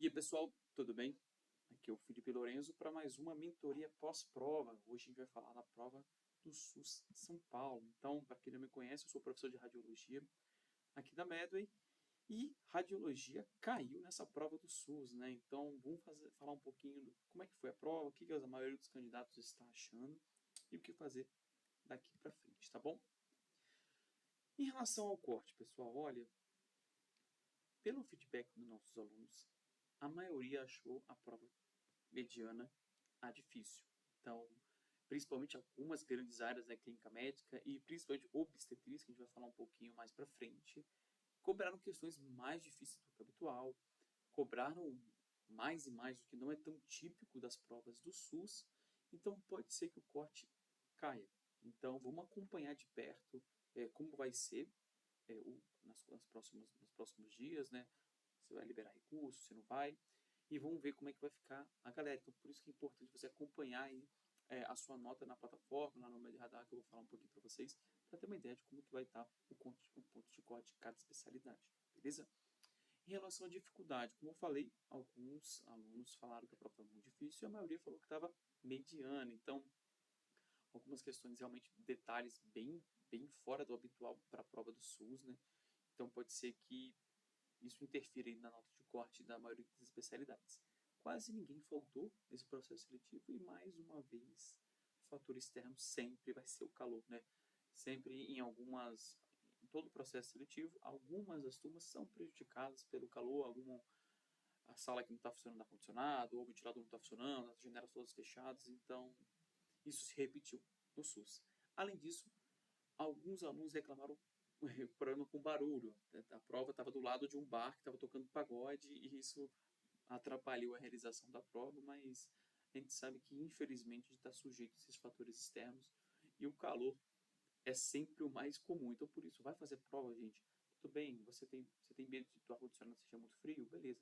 E aí, pessoal, tudo bem? Aqui é o Felipe Lorenzo para mais uma mentoria pós-prova. Hoje a gente vai falar da prova do SUS São Paulo. Então, para quem não me conhece, eu sou professor de radiologia aqui da Medway e radiologia caiu nessa prova do SUS, né? Então, vamos falar um pouquinho do como é que foi a prova, o que a maioria dos candidatos está achando e o que fazer daqui para frente, tá bom? Em relação ao corte, pessoal, olha, pelo feedback dos nossos alunos, a maioria achou a prova mediana a difícil. Então, principalmente algumas grandes áreas da clínica médica e principalmente obstetrícia, que a gente vai falar um pouquinho mais para frente, cobraram questões mais difíceis do que o habitual, cobraram mais e mais, o que não é tão típico das provas do SUS, então pode ser que o corte caia. Então, vamos acompanhar de perto como vai ser nos próximos dias, né? Você vai liberar recursos, você não vai, e vamos ver como é que vai ficar a galera. Então, por isso que é importante você acompanhar aí, a sua nota na plataforma, lá no Med Radar, que eu vou falar um pouquinho para vocês, para ter uma ideia de como que vai estar o ponto de corte de cada especialidade, beleza? Em relação à dificuldade, como eu falei, alguns alunos falaram que a prova estava muito difícil e a maioria falou que estava mediana. Então, algumas questões realmente, detalhes bem fora do habitual para a prova do SUS, né? Então, pode ser que isso interfere na nota de corte da maioria das especialidades. Quase ninguém faltou nesse processo seletivo e, mais uma vez, o fator externo sempre vai ser o calor, né? Sempre em todo o processo seletivo, algumas das turmas são prejudicadas pelo calor, a sala que não está funcionando ar-condicionado, ou o ventilador não está funcionando, as janelas todas fechadas, então isso se repetiu no SUS. Além disso, alguns alunos reclamaram problema com barulho. A prova estava do lado de um bar que estava tocando pagode e isso atrapalhou a realização da prova, mas a gente sabe que infelizmente a gente está sujeito a esses fatores externos e o calor é sempre o mais comum. Então por isso, vai fazer prova, gente. Tudo bem, você tem medo de tua ar-condicionado seja muito frio? Beleza.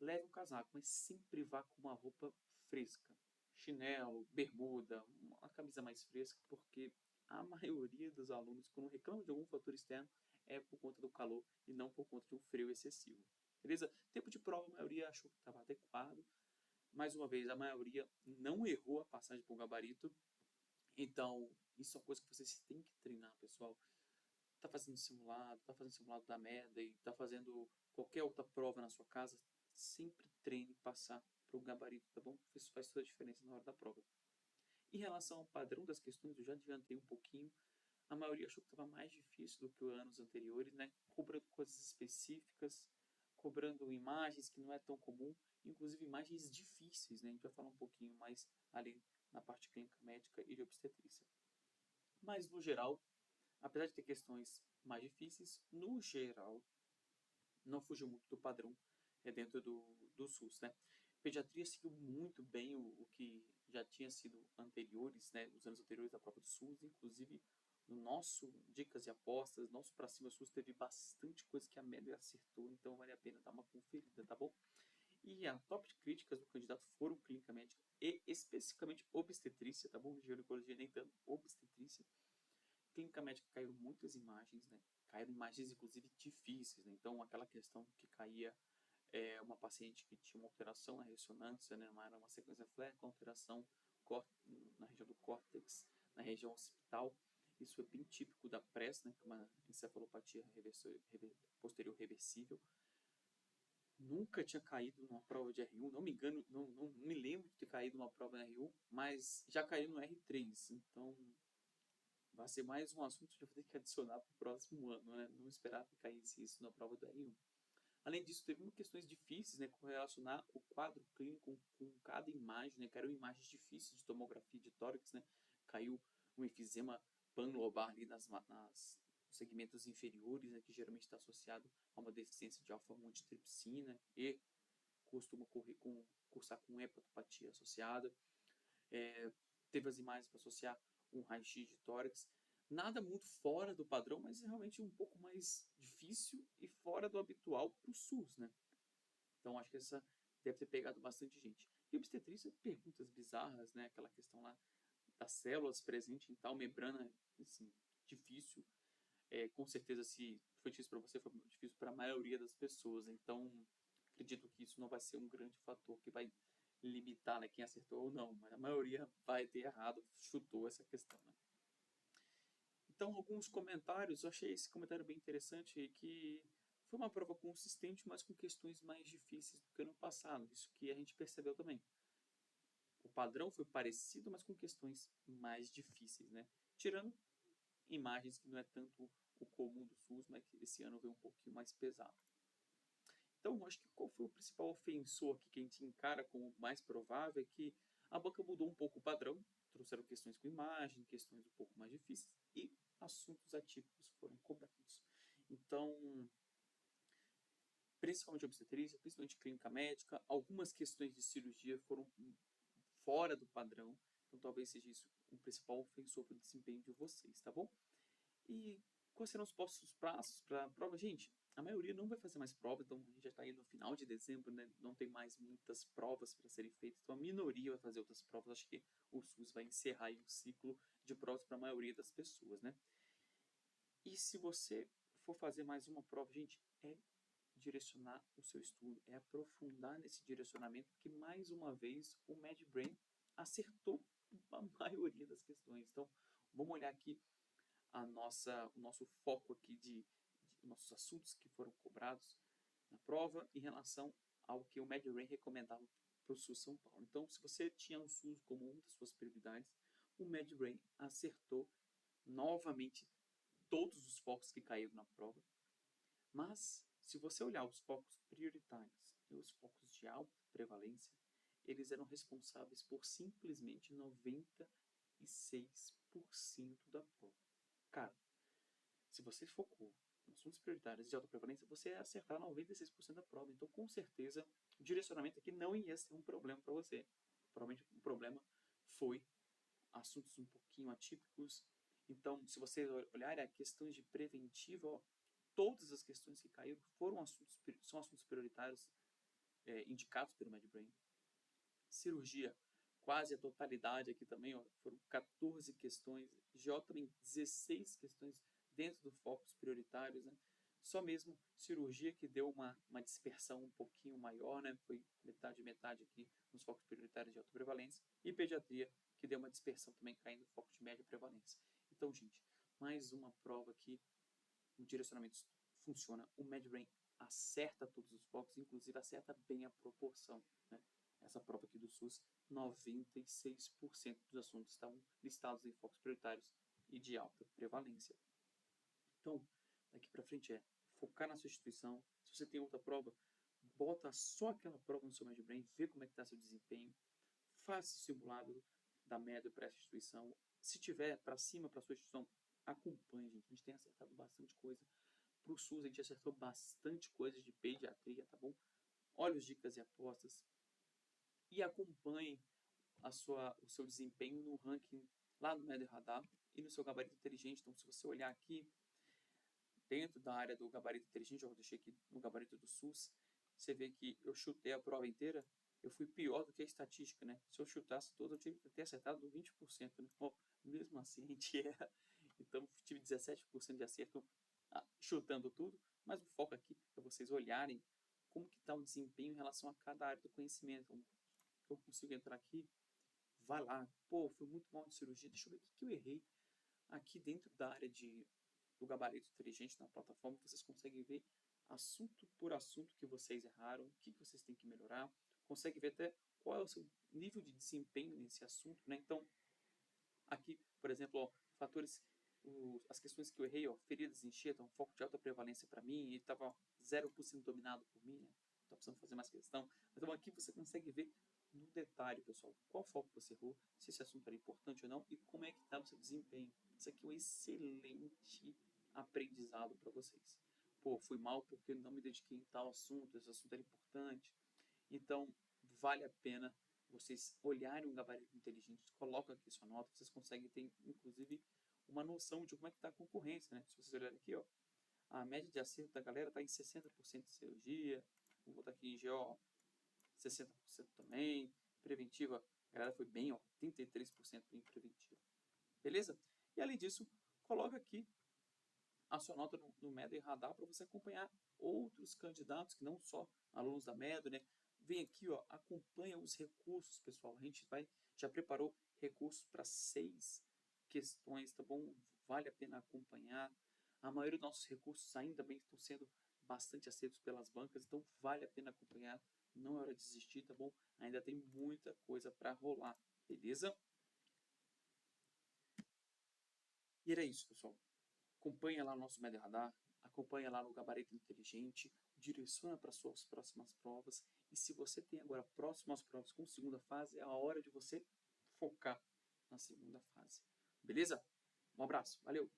Leve um casaco, mas sempre vá com uma roupa fresca. Chinelo, bermuda, uma camisa mais fresca, porque a maioria dos alunos, quando reclamam de algum fator externo, é por conta do calor e não por conta de um frio excessivo. Beleza? Tempo de prova, a maioria achou que estava adequado. Mais uma vez, a maioria não errou a passagem por um gabarito. Então, isso é uma coisa que vocês têm que treinar, pessoal. Tá fazendo simulado da merda e tá fazendo qualquer outra prova na sua casa, sempre treine passar para o gabarito, tá bom? Isso faz toda a diferença na hora da prova. Em relação ao padrão das questões, eu já adiantei um pouquinho. A maioria achou que estava mais difícil do que os anos anteriores, né? Cobrando coisas específicas, cobrando imagens que não é tão comum, inclusive imagens difíceis, né? A gente vai falar um pouquinho mais ali na parte clínica médica e de obstetrícia. Mas, no geral, apesar de ter questões mais difíceis, no geral, não fugiu muito do padrão dentro do SUS, né? Pediatria seguiu muito bem o que já tinha sido anteriores, né? Os anos anteriores da prova do SUS, inclusive no nosso Dicas e Apostas, nosso Pra Cima SUS teve bastante coisa que a média acertou, então vale a pena dar uma conferida, tá bom? E a top de críticas do candidato foram clínica médica e especificamente obstetrícia, tá bom? Ginecologia nem tanto, obstetrícia. Clínica médica caíram muitas imagens, né? Caíram imagens, inclusive, difíceis, né? Então, aquela questão que caía uma paciente que tinha uma alteração na ressonância, né? Era uma sequência flare com alteração na região do córtex, na região occipital. Isso é bem típico da PRES, né? Que é uma encefalopatia posterior reversível. Nunca tinha caído numa prova de R1, não me engano, não me lembro de ter caído numa prova de R1, mas já caiu no R3. Então, vai ser mais um assunto que eu vou ter que adicionar para o próximo ano, né? Não esperar que caísse isso na prova do R1. Além disso, teve questões difíceis, né, com relacionar o quadro clínico com cada imagem, né? Caíram imagens difíceis de tomografia de tórax, né? Caiu um efizema panlobar ali nos segmentos inferiores, né, que geralmente está associado a uma deficiência de alfa-1 antitrypsina e costuma cursar com hepatopatia associada. Teve as imagens para associar um raio-x de tórax. Nada muito fora do padrão, mas realmente um pouco mais difícil e fora do habitual para o SUS, né? Então acho que essa deve ter pegado bastante gente. E obstetrícia, perguntas bizarras, né? Aquela questão lá das células presentes em tal membrana, assim, difícil. Com certeza, se foi difícil para você, foi difícil para a maioria das pessoas. Então, acredito que isso não vai ser um grande fator que vai limitar, né, quem acertou ou não, mas a maioria vai ter errado, chutou essa questão, né? Então, alguns comentários, eu achei esse comentário bem interessante, que foi uma prova consistente, mas com questões mais difíceis do que ano passado, isso que a gente percebeu também. O padrão foi parecido, mas com questões mais difíceis, né? Tirando imagens que não é tanto o comum do SUS, mas que esse ano veio um pouquinho mais pesado. Então, acho que qual foi o principal ofensor aqui que a gente encara como mais provável é que a banca mudou um pouco o padrão, trouxeram questões com imagem, questões um pouco mais difíceis e assuntos atípicos foram cobrados. Então, principalmente obstetrícia, principalmente clínica médica, algumas questões de cirurgia foram fora do padrão, então talvez seja isso o principal ofensor para o desempenho de vocês, tá bom? E quais serão os próximos prazos para a prova? Gente, a maioria não vai fazer mais provas, então a gente já está aí no final de dezembro, né? Não tem mais muitas provas para serem feitas, então a minoria vai fazer outras provas. Acho que o SUS vai encerrar aí um ciclo de provas para a maioria das pessoas, né? E se você for fazer mais uma prova, gente, é direcionar o seu estudo, é aprofundar nesse direcionamento, porque mais uma vez o MedBrain acertou a maioria das questões. Então, vamos olhar aqui o nosso foco aqui de nossos assuntos que foram cobrados na prova em relação ao que o MedRain recomendava para o SUS São Paulo. Então, se você tinha o SUS como uma das suas prioridades, o MedRain acertou novamente todos os focos que caíram na prova. Mas, se você olhar os focos prioritários e os focos de alta prevalência, eles eram responsáveis por simplesmente 96% da prova. Cara, se você focou em assuntos prioritários de alta prevalência, você ia acertar 96% da prova. Então, com certeza, o direcionamento aqui não ia ser um problema para você. Provavelmente o problema foi assuntos um pouquinho atípicos. Então, se você olhar a questões de preventiva, ó, todas as questões que caíram são assuntos prioritários indicados pelo MedBrain. Cirurgia, quase a totalidade aqui também, ó, foram 14 questões. GO também 16 questões dentro do focos prioritários, né? Só mesmo cirurgia que deu uma dispersão um pouquinho maior, né? Foi metade aqui nos focos prioritários de alta prevalência. E pediatria, que deu uma dispersão também caindo no foco de média prevalência. Então, gente, mais uma prova aqui, o direcionamento funciona. O MedBrain acerta todos os focos, inclusive acerta bem a proporção, né? Essa prova aqui do SUS, 96% dos assuntos estavam listados em focos prioritários e de alta prevalência. Então, daqui para frente é focar na sua instituição. Se você tem outra prova, bota só aquela prova no seu MedBrain, vê como é que está seu desempenho, faça o simulado da média para essa instituição. Se tiver para cima para sua instituição, acompanhe, gente. A gente tem acertado bastante coisa. Para o SUS, a gente acertou bastante coisa de pediatria, tá bom? Olha os dicas e apostas e acompanhe o seu desempenho no ranking lá no MedRadar e no seu gabarito inteligente. Então, se você olhar aqui, dentro da área do gabarito inteligente, eu deixei aqui no gabarito do SUS, você vê que eu chutei a prova inteira, eu fui pior do que a estatística, né? Se eu chutasse toda, eu tinha que ter acertado 20%, né? Bom, mesmo assim, a gente erra. Então, tive 17% de acerto chutando tudo, mas o foco aqui é vocês olharem como que está o desempenho em relação a cada área do conhecimento. Então, eu consigo entrar aqui, vai lá, pô, foi muito mal de cirurgia, deixa eu ver o que eu errei. Aqui dentro da área do gabarito inteligente na plataforma, vocês conseguem ver assunto por assunto que vocês erraram, o que vocês têm que melhorar, consegue ver até qual é o seu nível de desempenho nesse assunto, né? Então, aqui, por exemplo, ó, fatores, as questões que eu errei, ó, feridas enxertas, um foco de alta prevalência para mim, e estava 0% dominado por mim, né? Estou precisando fazer mais questão. Então, aqui você consegue ver no detalhe, pessoal, qual foco você errou, se esse assunto era importante ou não, e como é que está o seu desempenho. Isso aqui é um excelente aprendizado para vocês. Pô, fui mal porque não me dediquei em tal assunto, esse assunto era importante. Então, vale a pena vocês olharem um gabarito inteligente, colocam aqui sua nota, vocês conseguem ter, inclusive, uma noção de como é que está a concorrência, né? Se vocês olharem aqui, ó, a média de acerto da galera está em 60% de cirurgia, vou botar aqui em GO, 60% também, preventiva, a galera foi bem, ó, 33% em preventiva. Beleza? E além disso, coloca aqui a sua nota no Medra e Radar para você acompanhar outros candidatos, que não só alunos da Medra, né? Vem aqui, ó, acompanha os recursos, pessoal. A gente já preparou recursos para 6 questões, tá bom? Vale a pena acompanhar. A maioria dos nossos recursos ainda bem estão sendo bastante aceitos pelas bancas, então vale a pena acompanhar. Não é hora de desistir, tá bom? Ainda tem muita coisa para rolar, beleza? E era isso, pessoal. Acompanha lá o nosso Medra Radar, acompanha lá no Gabarito Inteligente, direciona para suas próximas provas. E se você tem agora próximas provas com segunda fase, é a hora de você focar na segunda fase. Beleza? Um abraço, valeu!